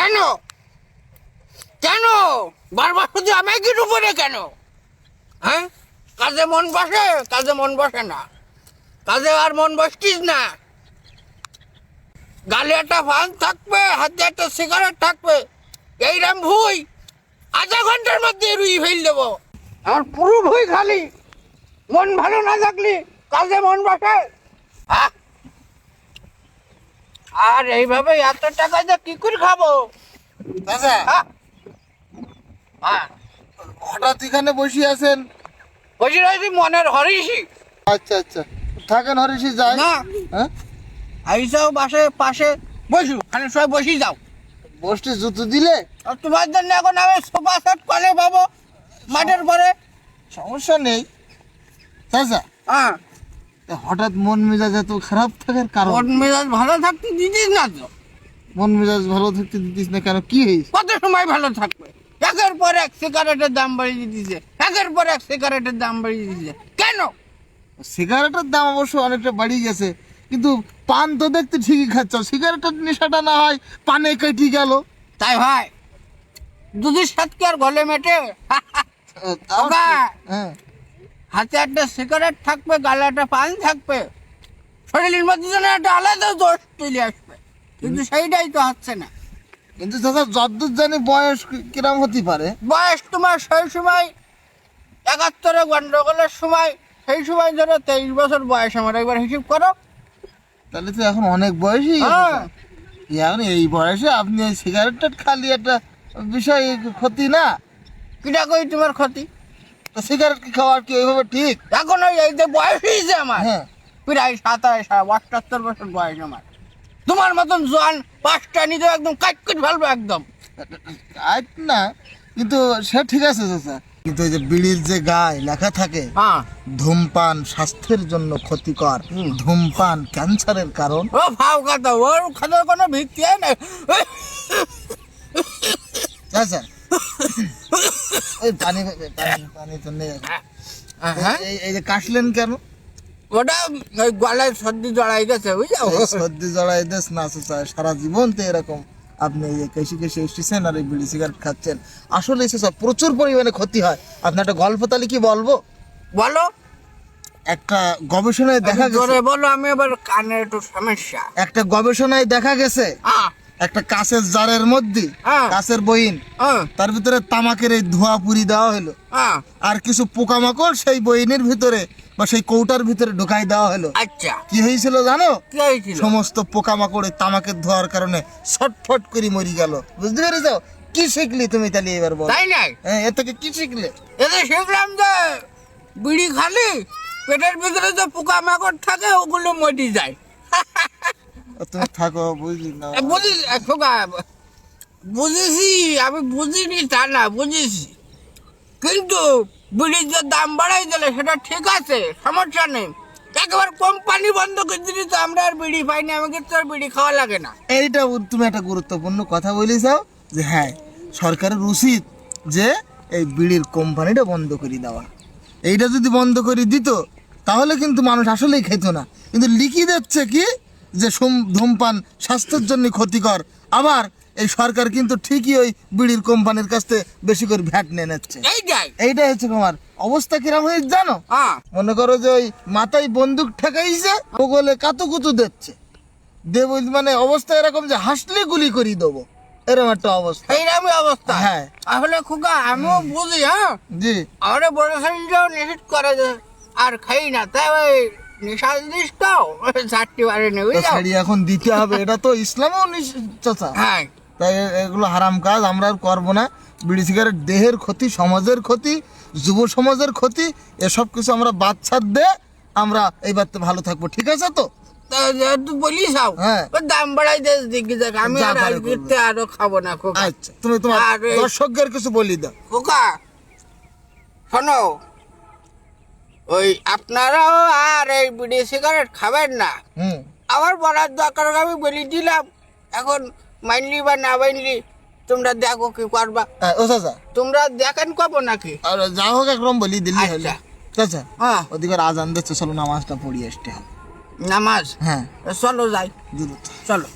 কেন কেন বারবার শুধু আমাকে উপরে কেন? হ্যাঁ, কাজে মন বসে, কাজে মন বসে না, কাজে আর মন বসতিস না। গালে একটা ফান থাকবে, হাতে একটা সিগারেট থাকবে, এইরকম ভুই আধা ঘন্টার মধ্যে রুই ফেল দেবো। আমার পুরো ভুই খালি, মন ভালো না থাকলে কাজে মন বসে। আর এইভাবে এত টাকা দিয়ে কি করে খাবো? চাচা, হঠাৎ এখানে বসে আছেন? বসে রয়েছি মনের হরিষি। আচ্ছা আচ্ছা, থাকেন হরিষি যায় না, হ্যাঁ, আইসাও বাসে পাশে বসু, খালি সবাই বসি যাও। বসতে জুতো দিলে আর তোমার জন্য এখন আমি সোফা সেট করে পাবো মাঠের পরে। সমস্যা নেই। চাচা, হ্যাঁ, হঠাৎ মন মেজাজ এত খারাপ থাকার কারণ? মন মেজাজ ভালো থাকতে দিতিস না তো? মন মেজাজ ভালো থাকতে দিতিস না কেন, কি হয়েছে? কত সময় ভালো থাকবে? একের পর এক সিগারেটের দাম বাড়িয়ে দিতেছে, একের পর এক সিগারেটের দাম বাড়িয়ে দিতেছে কেন? সিগারেটের দাম অবশ্য অনেকটা বাড়িয়ে গেছে, কিন্তু পান তো দেখতে ঠিকই খাচ্ছ, সিগারেটের নেশাটা না হয় পানে কেটে গেল। তাই ভাই, দুধের সাথে কি আর গলে মেটে? তাও ওকা, ঠিক। হ্যাঁ, হাতে একটা সিগারেট থাকবে, গালে একটা পান থাকবে, শরীরের মধ্যে যেন একটা আলাদা দোষ চলে আসবে, কিন্তু সেইটাই তো হচ্ছে না। কিন্তু চাচা যতদূর জানি বয়স কিরম হতে পারে? বয়স তোমার সেই সময় 71-এ গন্ডগোলের সময়, সেই সময় ধরো 23 বছর বয়স আমার, একবার হিসেব করো। তাহলে তো এখন অনেক বয়সই হ্যাঁ, এখন এই বয়সে আপনি এই সিগারেটটা খালি একটা বিষয় ক্ষতি না? কিটা কই তোমার ক্ষতি? তো সিগারেট কি খাওয়ার কি ওইভাবে ঠিক? এখন ওই এই যে বয়স হয়েছে আমার, হ্যাঁ, প্রায় 77 বছর বয়স আমার। তোমার মতন জোয়ান 5টা নিতে একদম কাট ফেলবো একদম। আজ না, কিন্তু সে ঠিক আছে চাচা, কিন্তু ওই যে বিড়ির যে গায়ে লেখা থাকে হ্যাঁ, ধূমপান স্বাস্থ্যের জন্য ক্ষতিকর, ধূমপান ক্যান্সারের কারণ। ও ফাও কথা, ওর কথার কোনো ভিত্তি নেই। চাচা, ওই পানি পানি পানি তো নেই। হ্যাঁ, এই যে কাশলেন কেন? ওটা ওই গলায় সর্দি জড়াই গেছে, বুঝছো? এই সর্দি জড়াই দেশ না চাচা, সারা জীবন তো এরকম আপনি এই যে কেশি কেশি এসেছেন আর এই বিড়ি সিগারেট খাচ্ছেন, আসলে সব প্রচুর পরিমাণে ক্ষতি হয়। আপনার একটা গল্প তাহলে কি বলবো? বলো, একটা গবেষণায় দেখা গেছে, জোরে বলো, আমি এবার কানের একটু সমস্যা। একটা গবেষণায় দেখা গেছে হ্যাঁ, একটা কাঁচের জারের মধ্যে, হ্যাঁ, কাঁচের বইন, হ্যাঁ, তার ভিতরে তামাকের এই ধোঁয়া পুরি দেওয়া হলো, হ্যাঁ, আর কিছু পোকামাকড় সেই বইনের ভিতরে বা সেই কৌটার ভিতরে ঢুকাই দেওয়া হলো। আচ্ছা, কি হয়েছিল জানো? কি হয়েছিল? সমস্ত পোকামাকড় এই তামাকের ধোয়ার কারণে ছটফট করে মরি গেল। বুঝতে পেরেছ? কি শিখলি তুমি তাহলে এবার বল? তাই নাই, এ থেকে কি শিখলে? এতে শিখলাম যে বিড়ি খালি পেটের ভিতরে যে পোকা মাকড় থাকে ওগুলো মরি যায়। তুমি থাকো, বুঝলি না? বুঝিস খোকা, বুঝেছি, আমি বুঝিনি তা না, বুঝেছি, কিন্তু বিড়ির যে দাম বাড়াই দিলে সেটা ঠিক আছে, সমস্যা নেই। একেবারে কোম্পানি বন্ধ করে দিলি তো আমরা আর বিড়ি পাই না, আমাকে তো আর বিড়ি খাওয়া লাগে না। এইটা তুমি একটা গুরুত্বপূর্ণ কথা বলেছ, যে হ্যাঁ সরকারের উচিত যে এই বিড়ির কোম্পানিটা বন্ধ করে দেওয়া। এইটা যদি বন্ধ করে দিত তাহলে কিন্তু মানুষ আসলেই খেত না, কিন্তু লিখিয়ে দিচ্ছে কি যে ধূমপান স্বাস্থ্যের জন্য ক্ষতিকর। আবার এই সরকার কিন্তু ঠিকই ওই বিড়ির কোম্পানির কাছ থেকে বেশি করে ভ্যাট নিয়ে নিচ্ছে। এইটাই হচ্ছে তোমার অবস্থা কিরম হয়েছে জানো? হ্যাঁ, মনে করো যে ওই মাথায় বন্দুক ঠেকাইছে, ওগলে কাতুকুতু দিচ্ছে, দেব মানে অবস্থা এরকম যে হাসলে গুলি করে দেবো, এরকম একটা অবস্থা। এইরকমই অবস্থা। হ্যাঁ, আসলে খোকা আমিও বুঝি, হ্যাঁ, জি, আমরা বড় শরীরটাও নিষেধ করে যে আর খাই না, তাই ওই নেশা জিনিসটাও ছাড়তে পারেনি, তো বুঝলো? ছাড়ি এখন দিতে হবে, এটা তো ইসলামেও চাচা। হ্যাঁ, তাই এগুলো হারাম কাজ আমরা আর করবো না। বিড়ি সিগারেট দেহের ক্ষতি, সমাজের ক্ষতি, যুব সমাজের ক্ষতি, এসব কিছু আমরা বাচ্চার দে আমরা এইবার তো ভালো থাকবো, ঠিক আছে তো? তুই বলিস হ্যাঁ, দাম বাড়াই দেশ দেখি দেখ, আমি যা আর পারে আজকে আরো খাবো না খোকা। আচ্ছা তুমি তোমার আরে- দর্শকদের কিছু বলি দাও। খোকা শোনো, ওই আপনারাও আর এই বিড়ি সিগারেট খাবেন না, হুম, আমার বলার দরকার আমি বলি দিলাম। এখন মাইনলি বা না মাইনলি তোমরা দেখো কি করবা, ও চাচা, তোমরা দেখেন কব নাকি? আর যা হোক একরকম বলি দিল্লি হলে। আচ্ছা। চাচা, হ্যাঁ, ওদিকে আজান দিচ্ছে, চলো নামাজটা পড়ি আসতে হবে। নামাজ, হ্যাঁ, চলো যাই, দ্রুত। চলো।